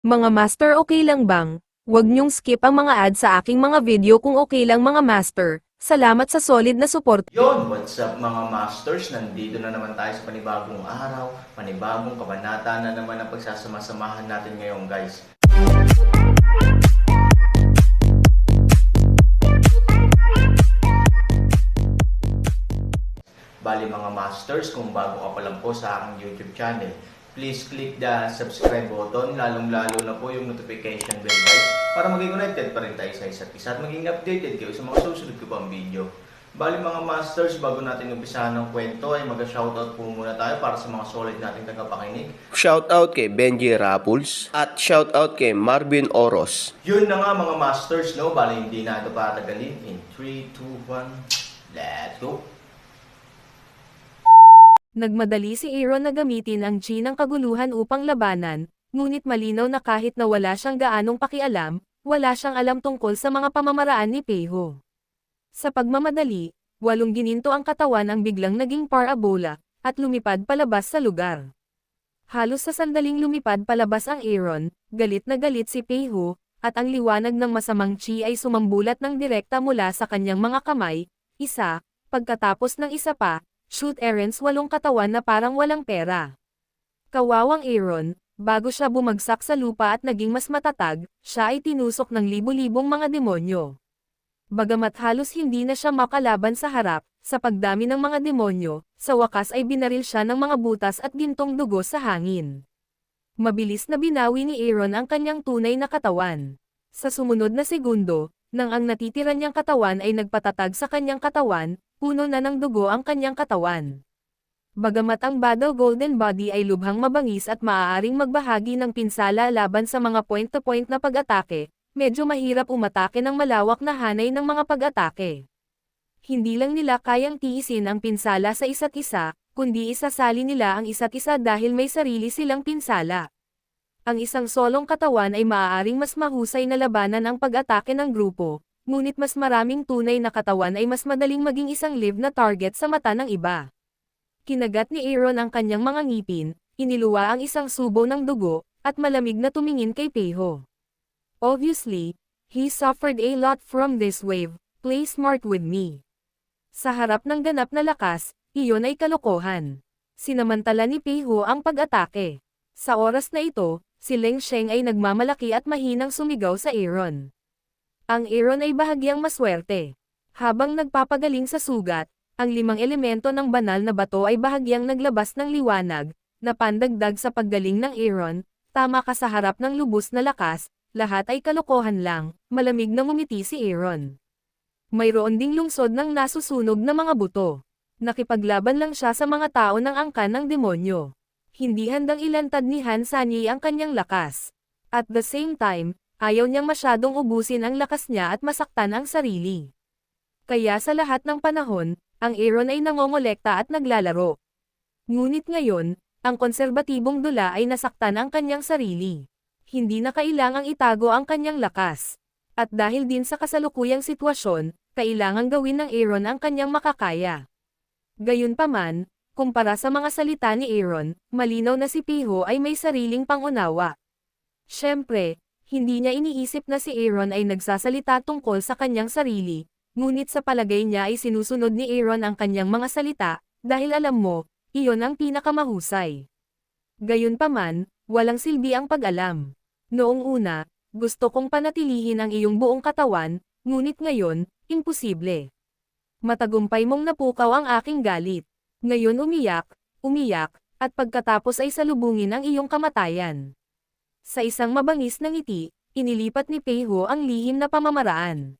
Mga master, okay lang bang? Huwag niyong skip ang mga ads sa aking mga video kung okay lang mga master. Salamat sa solid na support. Yon, what's up mga masters? Nandito na naman tayo sa panibagong araw, panibagong kabanata na naman ang pagsasama-samahan natin ngayon guys. Bali mga masters, kung bago ka pa lang po sa aking YouTube channel, please click the subscribe button, lalong-lalo na po yung notification bell guys, para maging connected pa rin tayo sa isa't isa at maging updated kayo sa mga susunod ko pang video. Bali mga masters, bago natin umpisahan ng kwento ay mag-shoutout po muna tayo para sa mga solid nating tagapakinig. Shoutout kay Benji Rapuls at shoutout kay Marvin Oros. Yun na nga mga masters, no? Bali hindi na ito patagalin. In 3, 2, 1, let's go! Nagmadali si Aaron na gamitin ang chi ng kaguluhan upang labanan, ngunit malinaw na kahit na wala siyang gaanong pakialam, wala siyang alam tungkol sa mga pamamaraan ni Peiho. Sa pagmamadali, 8 gininto ang katawan ang biglang naging parabola, at lumipad palabas sa lugar. Halos sa sandaling lumipad palabas ang Aaron, galit na galit si Peiho, at ang liwanag ng masamang chi ay sumambulat ng direkta mula sa kanyang mga kamay, isa, pagkatapos ng isa pa, shoot Aaron's 8 katawan na parang walang pera. Kawawang Aaron, bago siya bumagsak sa lupa at naging mas matatag, siya ay tinusok ng libo-libong mga demonyo. Bagamat halos hindi na siya makalaban sa harap, sa pagdami ng mga demonyo, sa wakas ay binaril siya ng mga butas at gintong dugo sa hangin. Mabilis na binawi ni Aaron ang kanyang tunay na katawan. Sa sumunod na segundo, nang ang natitira niyang katawan ay nagpatatag sa kanyang katawan, puno na ng dugo ang kanyang katawan. Bagamat ang Battle Golden Body ay lubhang mabangis at maaaring magbahagi ng pinsala laban sa mga point-to-point na pag-atake, medyo mahirap umatake ng malawak na hanay ng mga pag-atake. Hindi lang nila kayang tiisin ang pinsala sa isa't isa, kundi isasali nila ang isa't isa dahil may sarili silang pinsala. Ang isang solong katawan ay maaaring mas mahusay na labanan ang pag-atake ng grupo, ngunit mas maraming tunay na katawan ay mas madaling maging isang live na target sa mata ng iba. Kinagat ni Aaron ang kanyang mga ngipin, iniluwa ang isang subo ng dugo, at malamig na tumingin kay Peiho. Obviously, he suffered a lot from this wave, play smart with me. Sa harap ng ganap na lakas, iyon ay kalokohan. Sinamantala ni Peiho ang pag-atake. Sa oras na ito, si Leng Sheng ay nagmamalaki at mahinang sumigaw sa Aaron. Ang Aaron ay bahagyang maswerte. Habang nagpapagaling sa sugat, ang 5 elemento ng banal na bato ay bahagyang naglabas ng liwanag, na pandagdag sa paggaling ng Aaron, tama ka sa harap ng lubos na lakas, lahat ay kalokohan lang, malamig na ngumiti si Aaron. Mayroon ding lungsod ng nasusunog na mga buto. Nakipaglaban lang siya sa mga tao ng angkan ng demonyo. Hindi handang ilantad ni Han Sanyi ang kanyang lakas. At the same time, ayaw niyang masyadong ubusin ang lakas niya at masaktan ang sarili. Kaya sa lahat ng panahon, ang Aaron ay nangongolekta at naglalaro. Ngunit ngayon, ang konserbatibong dula ay nasaktan ang kanyang sarili. Hindi na kailangang itago ang kanyang lakas. At dahil din sa kasalukuyang sitwasyon, kailangang gawin ng Aaron ang kanyang makakaya. Gayunpaman, kumpara sa mga salita ni Aaron, malinaw na si Peiho ay may sariling pangunawa. Siyempre, hindi niya iniisip na si Aaron ay nagsasalita tungkol sa kanyang sarili, ngunit sa palagay niya ay sinusunod ni Aaron ang kanyang mga salita, dahil alam mo, iyon ang pinakamahusay. Gayunpaman, walang silbi ang pag-alam. Noong una, gusto kong panatilihin ang iyong buong katawan, ngunit ngayon, imposible. Matagumpay mong napukaw ang aking galit. Ngayon umiyak, at pagkatapos ay salubungin ang iyong kamatayan. Sa isang mabangis na ngiti, inilipat ni Peiho ang lihim na pamamaraan.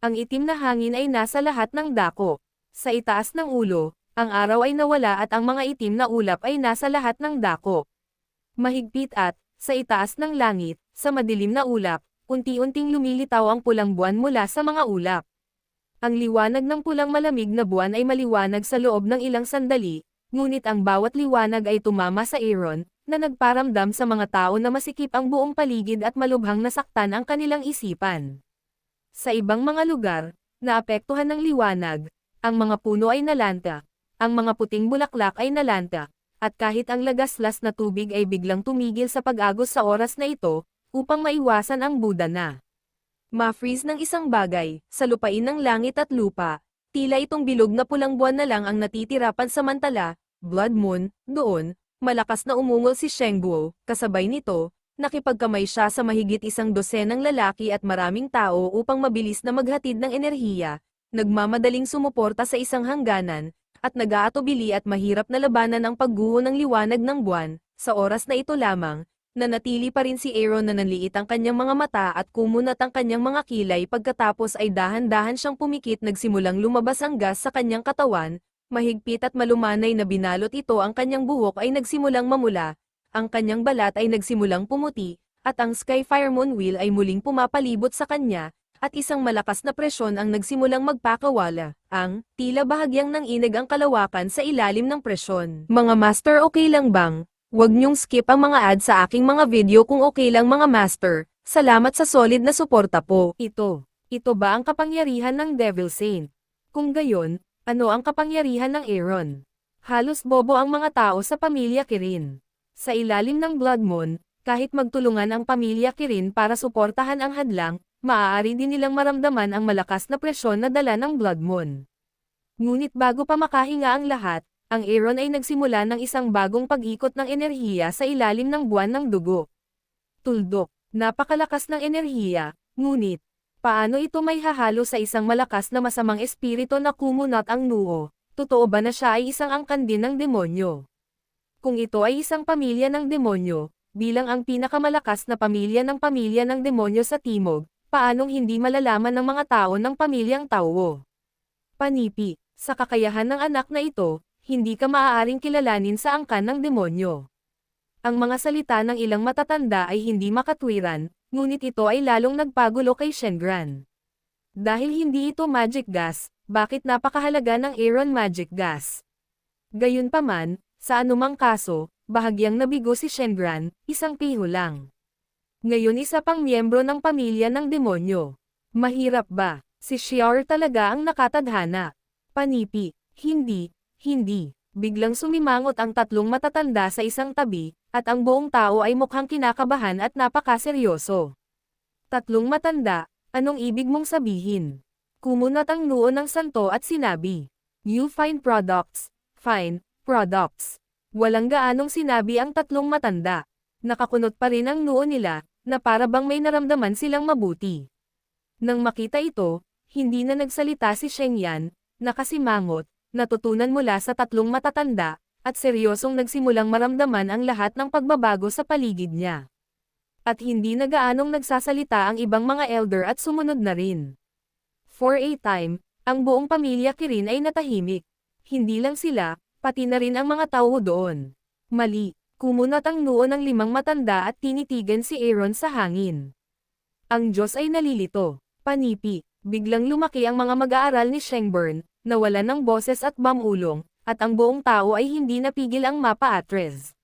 Ang itim na hangin ay nasa lahat ng dako. Sa itaas ng ulo, ang araw ay nawala at ang mga itim na ulap ay nasa lahat ng dako. Mahigpit at, sa itaas ng langit, sa madilim na ulap, unti-unting lumilitaw ang pulang buwan mula sa mga ulap. Ang liwanag ng pulang malamig na buwan ay maliwanag sa loob ng ilang sandali, ngunit ang bawat liwanag ay tumama sa Aaron, na nagparamdam sa mga tao na masikip ang buong paligid at malubhang nasaktan ang kanilang isipan. Sa ibang mga lugar, naapektuhan ng liwanag, ang mga puno ay nalanta, ang mga puting bulaklak ay nalanta, At kahit ang lagaslas na tubig ay biglang tumigil sa pag-agos sa oras na ito, upang maiwasan ang Buddha na ma-freeze ng isang bagay, sa lupain ng langit at lupa, tila itong bilog na pulang buwan na lang ang natitira pansamantala, blood moon, doon, malakas na umungol si Shengguo, kasabay nito, nakipagkamay siya sa mahigit 100 lalaki at maraming tao upang mabilis na maghatid ng enerhiya, nagmamadaling sumuporta sa isang hangganan, at nag-aatubili at mahirap na labanan ang pagguho ng liwanag ng buwan, sa oras na ito lamang, nanatili pa rin si Aaron na nanliit ang kanyang mga mata at kumunat ang kanyang mga kilay pagkatapos ay dahan-dahan siyang pumikit nagsimulang lumabas ang gas sa kanyang katawan, mahigpit at malumanay na binalot ito ang kanyang buhok ay nagsimulang mamula, ang kanyang balat ay nagsimulang pumuti, at ang Skyfire Moon Wheel ay muling pumapalibot sa kanya, at isang malakas na presyon ang nagsimulang magpakawala, ang tila bahagyang nanginig ang kalawakan sa ilalim ng presyon. Mga master, okay lang bang? Huwag niyong skip ang mga ads sa aking mga video kung okay lang mga master. Salamat sa solid na suporta po. Ito ba ang kapangyarihan ng Devil Saint? Kung gayon, ano ang kapangyarihan ng Aaron? Halos bobo ang mga tao sa pamilya Kirin. Sa ilalim ng Blood Moon, kahit magtulungan ang pamilya Kirin para suportahan ang hadlang, maaari din nilang maramdaman ang malakas na presyon na dala ng Blood Moon. Ngunit bago pa makahinga ang lahat, ang Aaron ay nagsimula ng isang bagong pag-ikot ng enerhiya sa ilalim ng buwan ng dugo. Tuldok, napakalakas ng enerhiya, ngunit, paano ito may hahalo sa isang malakas na masamang espiritu na kumunat ang noo? Totoo ba na siya ay isang angkan din ng demonyo? Kung ito ay isang pamilya ng demonyo, bilang ang pinakamalakas na pamilya ng demonyo sa Timog, paanong hindi malalaman ng mga tao ng pamilyang Tao? Panipi, sa kakayahan ng anak na ito, hindi ka maaaring kilalanin sa angkan ng demonyo. Ang mga salita ng ilang matatanda ay hindi makatwiran, ngunit ito ay lalong nagpagulo kay Shenron. Dahil hindi ito magic gas, bakit napakahalaga ng Aaron magic gas? Gayunpaman, sa anumang kaso, bahagyang nabigo si Shenron, isang piho lang. Ngayon isa pang miyembro ng pamilya ng demonyo. Mahirap ba? Si Xiao talaga ang nakatadhana. Panipi, hindi. Biglang sumimangot ang tatlong matatanda sa isang tabi, at ang buong tao ay mukhang kinakabahan at napakaseryoso. Tatlong matanda, anong ibig mong sabihin? Kumunat ang noo ng santo at sinabi, "You fine products, fine products." Walang gaanong sinabi ang tatlong matanda. Nakakunot pa rin ang noo nila, na para bang may naramdaman silang mabuti. Nang makita ito, hindi na nagsalita si Sheng Yan, nakasimangot, natutunan mula sa tatlong matatanda, at seryosong nagsimulang maramdaman ang lahat ng pagbabago sa paligid niya. At hindi na gaanong nagsasalita ang ibang mga elder at sumunod na rin. For a time, ang buong pamilya Kirin ay natahimik. Hindi lang sila, pati na rin ang mga tao doon. Mali. Kumunat ang noo ng 5 matanda at tinitigan si Aaron sa hangin. Ang Diyos ay nalilito. Panipi, biglang lumaki ang mga mag-aaral ni Shengbern, nawalan ng boses at mamulong, at ang buong tao ay hindi napigil ang mapa-atres.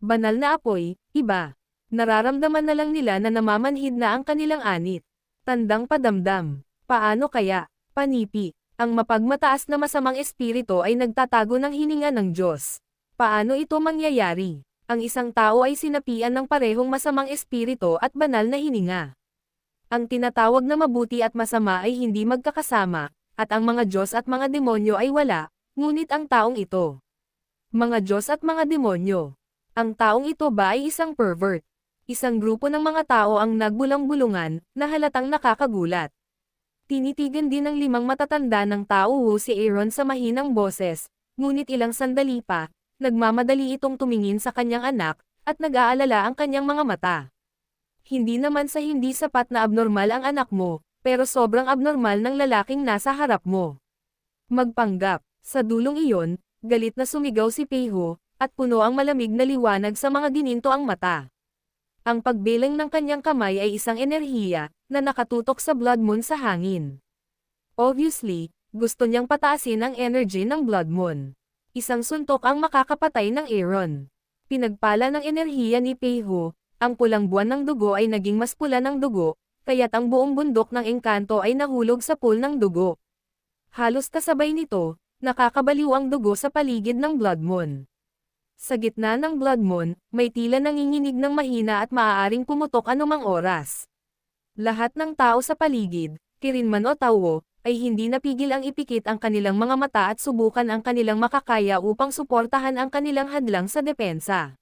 Banal na apoy, iba. Nararamdaman na lang nila na namamanhid na ang kanilang anit. Tandang padamdam. Paano kaya? Panipi, ang mapagmataas na masamang espiritu ay nagtatago ng hininga ng Diyos. Paano ito mangyayari? Ang isang tao ay sinapian ng parehong masamang espiritu at banal na hininga. Ang tinatawag na mabuti at masama ay hindi magkakasama, at ang mga Diyos at mga demonyo ay wala, ngunit ang taong ito. Mga Diyos at mga demonyo. Ang taong ito ba ay isang pervert? Isang grupo ng mga tao ang nagbulang-bulungan, na halatang nakakagulat. Tinitigan din ng 5 matatanda ng tao si Aaron sa mahinang boses, ngunit ilang sandali pa, nagmamadali itong tumingin sa kanyang anak, at nag-aalala ang kanyang mga mata. Hindi naman sa hindi sapat na abnormal ang anak mo, pero sobrang abnormal ng lalaking nasa harap mo. Magpanggap, sa dulong iyon, galit na sumigaw si Peiho, at puno ang malamig na liwanag sa mga gininto ang mata. Ang pagbilang ng kanyang kamay ay isang enerhiya, na nakatutok sa Blood Moon sa hangin. Obviously, gusto niyang pataasin ang energy ng Blood Moon. Isang suntok ang makakapatay ng Aaron. Pinagpala ng enerhiya ni Peiho, ang pulang buwan ng dugo ay naging mas pula ng dugo, kaya't ang buong bundok ng engkanto ay nahulog sa pool ng dugo. Halos kasabay nito, nakakabaliw ang dugo sa paligid ng Blood Moon. Sa gitna ng Blood Moon, may tila nanginginig ng mahina at maaaring pumutok anumang oras. Lahat ng tao sa paligid, Kirin man o Tao, ay hindi napigil ang ipikit ang kanilang mga mata at subukan ang kanilang makakaya upang suportahan ang kanilang hadlang sa depensa.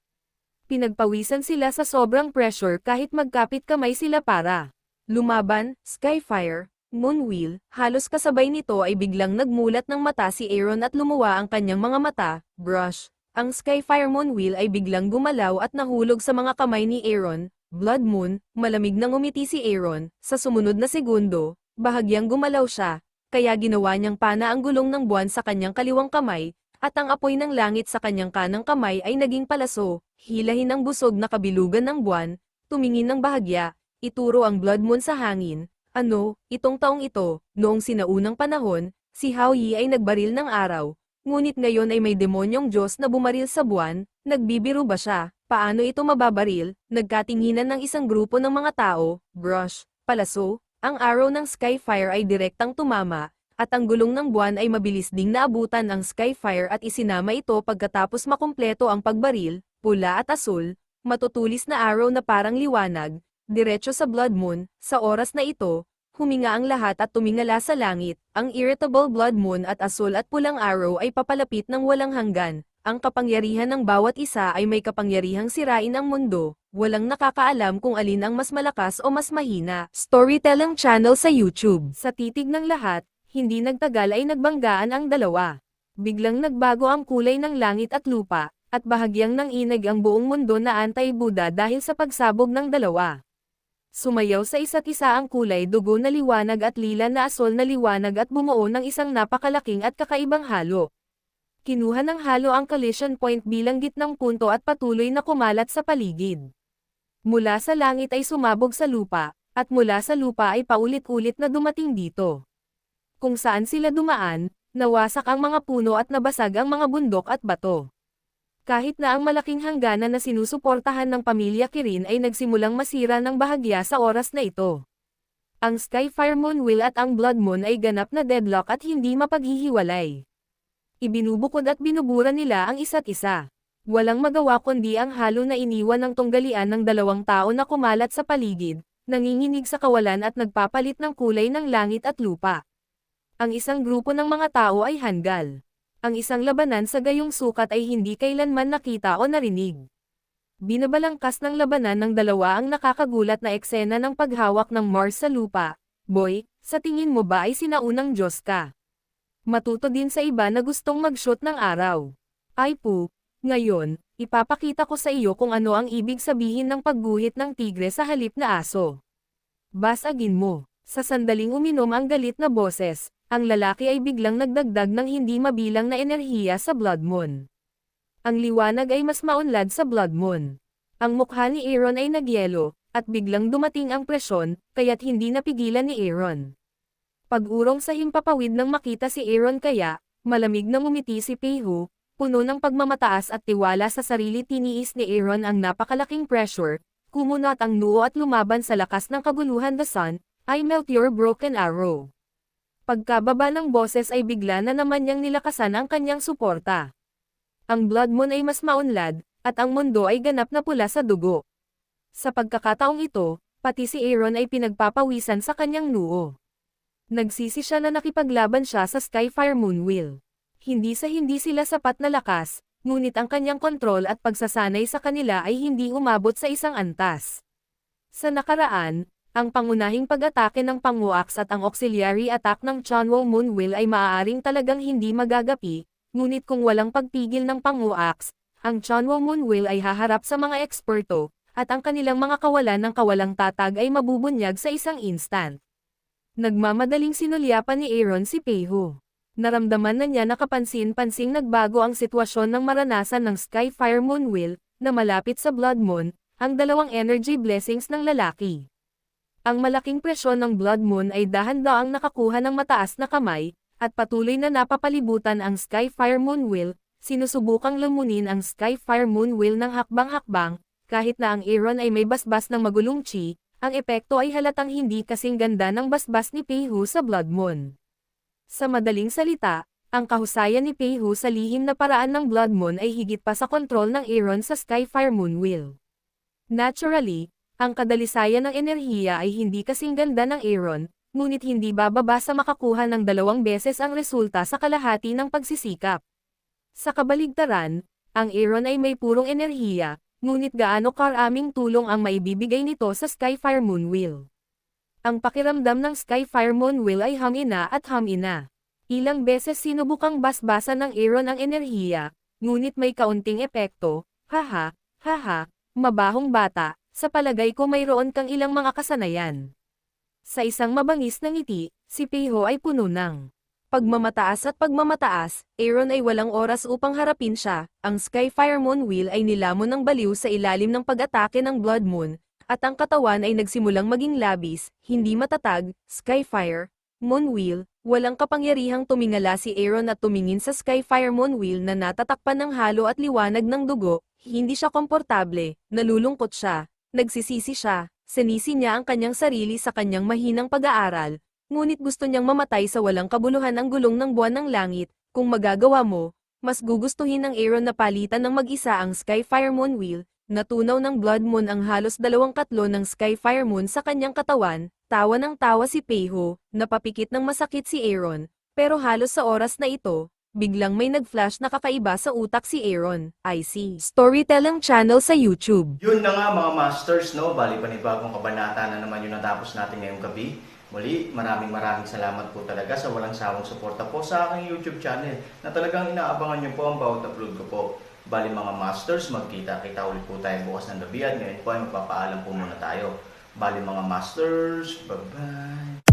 Pinagpawisan sila sa sobrang pressure kahit magkapit kamay sila para lumaban. Skyfire, Moonwheel, halos kasabay nito ay biglang nagmulat ng mata si Aaron at lumuwa ang kanyang mga mata. Brush. Ang Skyfire Moonwheel ay biglang gumalaw at nahulog sa mga kamay ni Aaron. Blood Moon, malamig nang umiti si Aaron. Sa sumunod na segundo, bahagyang gumalaw siya, kaya ginawa niyang pana ang gulong ng buwan sa kanyang kaliwang kamay, at ang apoy ng langit sa kanyang kanang kamay ay naging palaso. Hilahin ang busog na kabilugan ng buwan, tumingin ng bahagya, ituro ang Blood Moon sa hangin. Ano, itong taong ito, noong sinaunang panahon, si Hao Yi ay nagbaril ng araw, ngunit ngayon ay may demonyong Diyos na bumaril sa buwan. Nagbibiro ba siya? Paano ito mababaril? Nagkatinginan ng isang grupo ng mga tao. Brush, palaso, ang arrow ng Skyfire ay direktang tumama, at ang gulong ng buwan ay mabilis ding naabutan ang Skyfire at isinama ito pagkatapos makumpleto ang pagbaril. Pula at asul, matutulis na arrow na parang liwanag, diretso sa Blood Moon. Sa oras na ito, huminga ang lahat at tumingala sa langit. Ang irritable Blood Moon at asul at pulang arrow ay papalapit ng walang hanggan. Ang kapangyarihan ng bawat isa ay may kapangyarihang sirain ang mundo. Walang nakakaalam kung alin ang mas malakas o mas mahina. Storytelling channel sa YouTube. Sa titig ng lahat, hindi nagtagal ay nagbanggaan ang dalawa. Biglang nagbago ang kulay ng langit at lupa, at bahagyang nanginig ang buong mundo na anti-Buddha dahil sa pagsabog ng dalawa. Sumayaw sa isa't isa ang kulay dugo na liwanag at lila na asol na liwanag at bumuo ng isang napakalaking at kakaibang halo. Kinuha ng halo ang collision point bilang gitnang punto at patuloy na kumalat sa paligid. Mula sa langit ay sumabog sa lupa, at mula sa lupa ay paulit-ulit na dumating dito. Kung saan sila dumaan, nawasak ang mga puno at nabasag ang mga bundok at bato. Kahit na ang malaking hangganan na sinusuportahan ng pamilya Kirin ay nagsimulang masira ng bahagya sa oras na ito. Ang Skyfire Moonwheel at ang Blood Moon ay ganap na deadlock at hindi mapaghihiwalay. Ibinubukod at binubura nila ang isa't isa. Walang magawa kundi ang halo na iniwan ng tunggalian ng dalawang tao na kumalat sa paligid, nanginginig sa kawalan at nagpapalit ng kulay ng langit at lupa. Ang isang grupo ng mga tao ay handgal. Ang isang labanan sa gayong sukat ay hindi kailanman nakita o narinig. Binabalangkas ng labanan ng dalawa ang nakakagulat na eksena ng paghawak ng Mars sa lupa. Boy, sa tingin mo ba ay sinaunang Diyos ka? Matuto din sa iba na gustong mag-shoot ng araw. Ay po, ngayon, ipapakita ko sa iyo kung ano ang ibig sabihin ng pagguhit ng tigre sa halip na aso. Basagin mo. Sa sandaling uminom ang galit na boses, ang lalaki ay biglang nagdagdag ng hindi mabilang na enerhiya sa Blood Moon. Ang liwanag ay mas maunlad sa Blood Moon. Ang mukha ni Aaron ay nagyelo, at biglang dumating ang presyon, kaya't hindi napigilan ni Aaron. Pag-urong sa himpapawid nang makita si Aaron kaya, malamig na ngumiti si Peihu, puno ng pagmamataas at tiwala sa sarili tiniis ni Aaron ang napakalaking pressure, kumunat ang noo at lumaban sa lakas ng kaguluhan. The sun, I melt your broken arrow. Pagkababa ng boses ay bigla na naman niyang nilakasan ang kanyang suporta. Ang Blood Moon ay mas maunlad, at ang mundo ay ganap na pula sa dugo. Sa pagkakataong ito, pati si Aaron ay pinagpapawisan sa kanyang noo. Nagsisi siya na nakipaglaban siya sa Skyfire Moonwheel. Hindi sila sapat na lakas, ngunit ang kanyang kontrol at pagsasanay sa kanila ay hindi umabot sa isang antas. Sa nakaraan, ang pangunahing pag-atake ng Panguax at ang auxiliary attack ng Chunwo Moonwheel ay maaaring talagang hindi magagapi, ngunit kung walang pagpigil ng Panguax, ang Chunwo Moonwheel ay haharap sa mga eksperto, at ang kanilang mga kawalan ng kawalang tatag ay mabubunyag sa isang instant. Nagmamadaling sinulyapan ni Aaron si Peihu. Naramdaman na niya na kapansin-pansing nagbago ang sitwasyon ng maranasan ng Skyfire Moonwheel, na malapit sa Blood Moon, ang dalawang energy blessings ng lalaki. Ang malaking presyon ng Blood Moon ay dahan-daang nakakuha ng mataas na kamay, at patuloy na napapalibutan ang Skyfire Moonwheel. Sinusubukang lumunin ang Skyfire Moonwheel ng hakbang-hakbang, kahit na ang Aaron ay may basbas ng magulong chi, ang epekto ay halatang hindi kasing ganda ng basbas ni Peihu sa Blood Moon. Sa madaling salita, Ang kahusayan ni Peiho sa lihim na paraan ng Blood Moon ay higit pa sa kontrol ng Aaron sa Skyfire Moon Wheel. Naturally, ang kadalisayan ng enerhiya ay hindi kasing ganda ng Aaron, ngunit hindi bababa sa makakuha ng 2 beses ang resulta sa kalahati ng pagsisikap. Sa kabaligtaran, ang Aaron ay may purong enerhiya, ngunit gaano karaming tulong ang maibibigay nito sa Skyfire Moon Wheel. Ang pakiramdam ng Skyfire Moon Wheel ay hamina at hamina. Ilang beses sinubukang basbasan ng Aaron ang enerhiya, ngunit may kaunting epekto. Haha, haha, mabahong bata, sa palagay ko mayroon kang ilang mga kasanayan. Sa isang mabangis na ngiti, si Peiho ay puno ng pagmamataas at pagmamataas. Aaron ay walang oras upang harapin siya. Ang Skyfire Moon Wheel ay nilamon ng baliw sa ilalim ng pag-atake ng Blood Moon, at ang katawan ay nagsimulang maging labis, hindi matatag. Skyfire Moon Wheel, walang kapangyarihang tumingala si Aaron at tumingin sa Skyfire Moon Wheel na natatakpan ng halo at liwanag ng dugo. Hindi siya komportable, nalulungkot siya, nagsisisi siya, sinisi niya ang kanyang sarili sa kanyang mahinang pag-aaral, ngunit gusto niyang mamatay sa walang kabuluhan ang gulong ng buwan ng langit. Kung magagawa mo, mas gugustuhin ng Aaron na palitan ng mag-isa ang Skyfire Moon Wheel. Natunaw ng Blood Moon ang halos 2/3 ng Skyfire Moon sa kanyang katawan. Tawa ng tawa si Peiho, napapikit ng masakit si Aaron, pero halos sa oras na ito, biglang may nag-flash na kakaiba sa utak si Aaron. IC Storytelling Channel sa YouTube. Yun na nga mga masters, no? Bali panibagong kabanata na naman yung natapos natin ngayong gabi. Muli, maraming salamat po talaga sa walang sawang suporta po sa aking YouTube channel na talagang inaabangan nyo po ang bawat upload ko po. Bali mga masters, magkita-kita ulit po tayo bukas ng gabi at ngayon po ay magpapaalam po muna tayo. Bali mga masters, bye-bye!